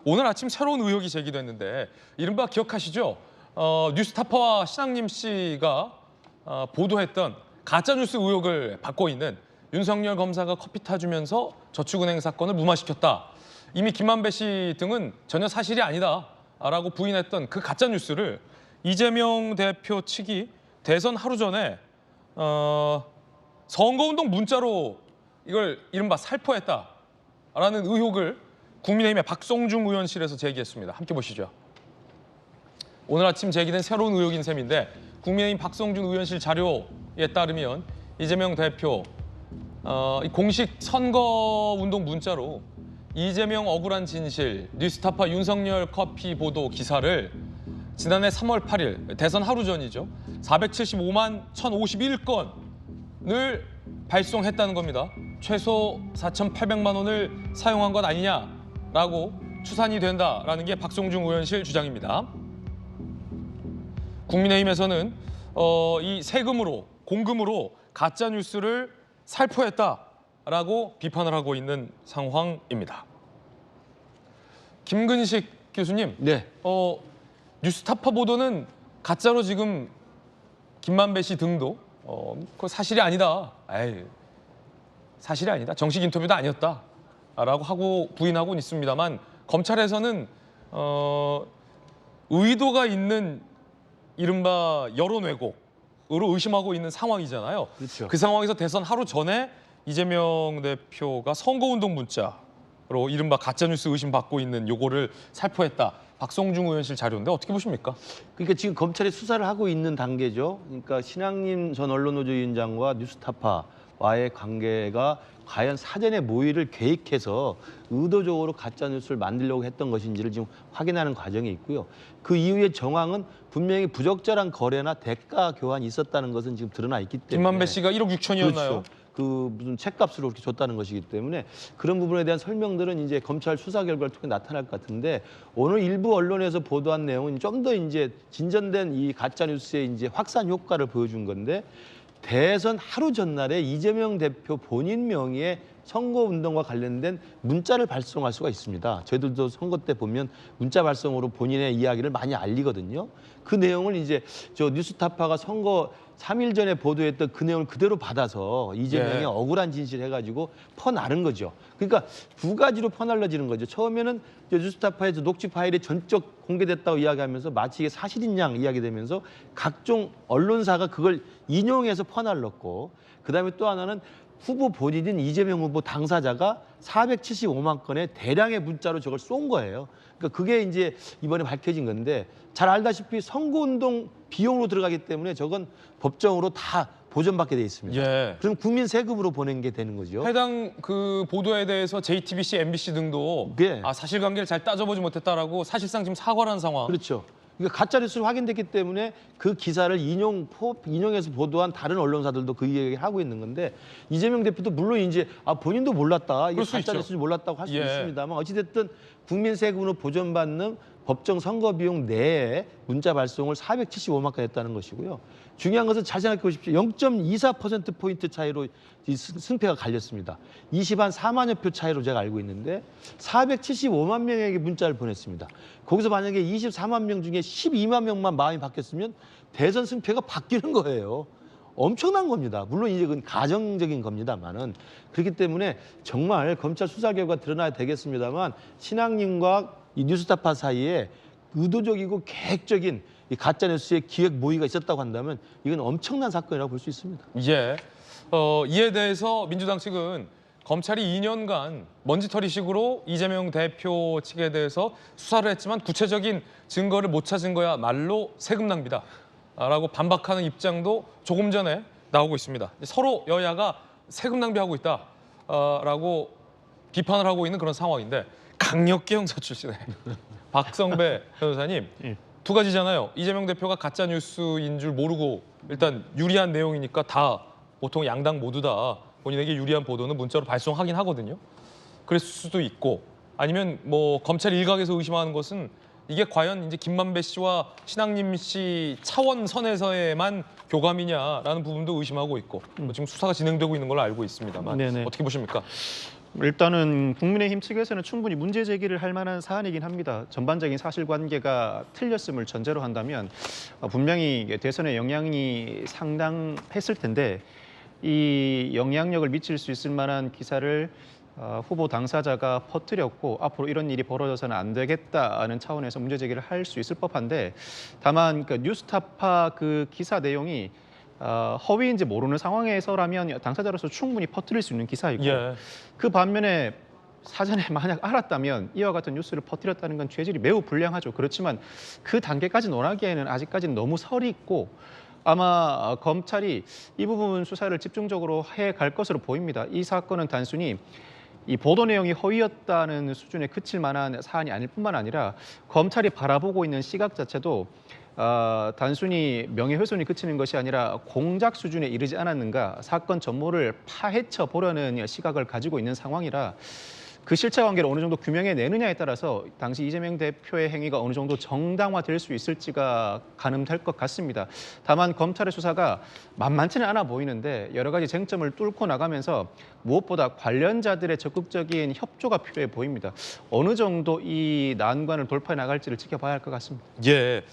오늘 아침 새로운 의혹이 제기됐는데 이른바 기억하시죠? 뉴스타파와 신앙림 씨가 보도했던 가짜뉴스 의혹을 받고 있는 윤석열 검사가 커피 타주면서 저축은행 사건을 무마시켰다. 이미 김만배 씨 등은 전혀 사실이 아니다라고 부인했던 그 가짜뉴스를 이재명 대표 측이 대선 하루 전에 선거운동 문자로 이걸 이른바 살포했다라는 의혹을 국민의힘의 박성중 의원실에서 제기했습니다. 함께 보시죠. 오늘 아침 제기된 새로운 의혹인 셈인데 국민의힘 박성중 의원실 자료에 따르면 이재명 대표 공식 선거운동 문자로 이재명 억울한 진실 뉴스타파 윤석열 커피 보도 기사를 지난해 3월 8일 대선 하루 전이죠. 475만 1,051건을 발송했다는 겁니다. 최소 4,800만 원을 사용한 것 아니냐라고 추산이 된다라는 게 박성중 의원실 주장입니다. 국민의힘에서는 이 세금으로 공금으로 가짜 뉴스를 살포했다라고 비판을 하고 있는 상황입니다. 김근식 교수님, 네. 뉴스타파 보도는 가짜로 지금 김만배 씨 등도 그거 사실이 아니다. 에이, 사실이 아니다. 정식 인터뷰도 아니었다라고 하고 부인하고는 있습니다만 검찰에서는 의도가 있는 이른바 여론 왜곡으로 의심하고 있는 상황이잖아요. 그렇죠. 그 상황에서 대선 하루 전에 이재명 대표가 선거운동 문자로 이른바 가짜뉴스 의심받고 있는 요거를 살포했다. 박성중 의원실 자료인데 어떻게 보십니까? 그러니까 지금 검찰이 수사를 하고 있는 단계죠. 그러니까 신앙림 전 언론노조 위원장과 뉴스타파와의 관계가 과연 사전에 모의를 계획해서 의도적으로 가짜뉴스를 만들려고 했던 것인지를 지금 확인하는 과정이 있고요. 그 이후의 정황은 분명히 부적절한 거래나 대가 교환이 있었다는 것은 지금 드러나 있기 때문에. 김만배 씨가 1억 6천이었나요? 그렇죠. 그 무슨 책값으로 그렇게 줬다는 것이기 때문에 그런 부분에 대한 설명들은 이제 검찰 수사 결과를 통해 나타날 것 같은데 오늘 일부 언론에서 보도한 내용은 좀 더 이제 진전된 이 가짜 뉴스의 이제 확산 효과를 보여준 건데 대선 하루 전날에 이재명 대표 본인 명의의 선거운동과 관련된 문자를 발송할 수가 있습니다. 저희들도 선거 때 보면 문자 발송으로 본인의 이야기를 많이 알리거든요. 그 내용을 이제 저 뉴스타파가 선거 3일 전에 보도했던 그 내용을 그대로 받아서 이재명의 억울한 진실 해가지고 퍼나른 거죠. 그러니까 두 가지로 퍼날라지는 거죠. 처음에는 뉴스타파에서 녹취 파일이 전적 공개됐다고 이야기하면서 마치 이게 사실인 양 이야기되면서 각종 언론사가 그걸 인용해서 퍼날랐고 그다음에 또 하나는 후보 본인인 이재명 후보 당사자가 475만 건의 대량의 문자로 저걸 쏜 거예요. 그러니까 그게 이제 이번에 밝혀진 건데 잘 알다시피 선거운동 비용으로 들어가기 때문에 저건 법정으로 다 보전받게 돼 있습니다. 예. 그럼 국민 세금으로 보낸 게 되는 거죠. 해당 그 보도에 대해서 JTBC, MBC 등도 네. 사실관계를 잘 따져보지 못했다라고 사실상 지금 사과를 한 상황. 그렇죠. 그러니까 가짜뉴스로 확인됐기 때문에 그 기사를 인용해서 보도한 다른 언론사들도 그 얘기를 하고 있는 건데 이재명 대표도 물론 이제 본인도 몰랐다. 이게 가짜뉴스인지 몰랐다고 할 수 있습니다만 어찌됐든 국민 세금으로 보전받는 법정 선거 비용 내에 문자 발송을 475만 건 했다는 것이고요. 중요한 것은 잘 생각해 보십시오. 0.24%포인트 차이로 이 승패가 갈렸습니다. 24만여 표 차이로 제가 알고 있는데 475만 명에게 문자를 보냈습니다. 거기서 만약에 24만 명 중에 12만 명만 마음이 바뀌었으면 대선 승패가 바뀌는 거예요. 엄청난 겁니다. 물론 이제 그건 가정적인 겁니다만은 그렇기 때문에 정말 검찰 수사 결과 드러나야 되겠습니다만 신앙님과 이 뉴스타파 사이에 의도적이고 계획적인 이 가짜뉴스의 기획 모의가 있었다고 한다면 이건 엄청난 사건이라고 볼 수 있습니다. 예. 이에 대해서 민주당 측은 검찰이 2년간 먼지털이식으로 이재명 대표 측에 대해서 수사를 했지만 구체적인 증거를 못 찾은 거야말로 세금 낭비다. 라고 반박하는 입장도 조금 전에 나오고 있습니다. 서로 여야가 세금 낭비하고 있다라고 비판을 하고 있는 그런 상황인데 강력계 형사 출신의 박성배 변호사님 두 가지잖아요. 이재명 대표가 가짜 뉴스인 줄 모르고 일단 유리한 내용이니까 다 보통 양당 모두 다 본인에게 유리한 보도는 문자로 발송하긴 하거든요. 그랬을 수도 있고 아니면 뭐 검찰 일각에서 의심하는 것은 이게 과연 이제 김만배 씨와 신앙림 씨 차원선에서의만 교감이냐라는 부분도 의심하고 있고 지금 수사가 진행되고 있는 걸로 알고 있습니다만 네네. 어떻게 보십니까? 일단은 국민의힘 측에서는 충분히 문제 제기를 할 만한 사안이긴 합니다. 전반적인 사실관계가 틀렸음을 전제로 한다면 분명히 대선에 영향이 상당했을 텐데 이 영향력을 미칠 수 있을 만한 기사를 후보 당사자가 퍼뜨렸고 앞으로 이런 일이 벌어져서는 안 되겠다는 차원에서 문제 제기를 할 수 있을 법한데 다만 그 뉴스타파 그 기사 내용이 허위인지 모르는 상황에서라면 당사자로서 충분히 퍼뜨릴 수 있는 기사이고 예. 그 반면에 사전에 만약 알았다면 이와 같은 뉴스를 퍼뜨렸다는 건 죄질이 매우 불량하죠. 그렇지만 그 단계까지 논하기에는 아직까지는 너무 설이 있고 아마 검찰이 이 부분 수사를 집중적으로 해갈 것으로 보입니다. 이 사건은 단순히 이 보도 내용이 허위였다는 수준에 그칠 만한 사안이 아닐 뿐만 아니라 검찰이 바라보고 있는 시각 자체도 단순히 명예훼손이 그치는 것이 아니라 공작 수준에 이르지 않았는가 사건 전모를 파헤쳐 보려는 시각을 가지고 있는 상황이라 그 실체관계를 어느 정도 규명해 내느냐에 따라서 당시 이재명 대표의 행위가 어느 정도 정당화될 수 있을지가 가늠될 것 같습니다. 다만 검찰의 수사가 만만치는 않아 보이는데 여러 가지 쟁점을 뚫고 나가면서 무엇보다 관련자들의 적극적인 협조가 필요해 보입니다. 어느 정도 이 난관을 돌파해 나갈지를 지켜봐야 할 것 같습니다. 예.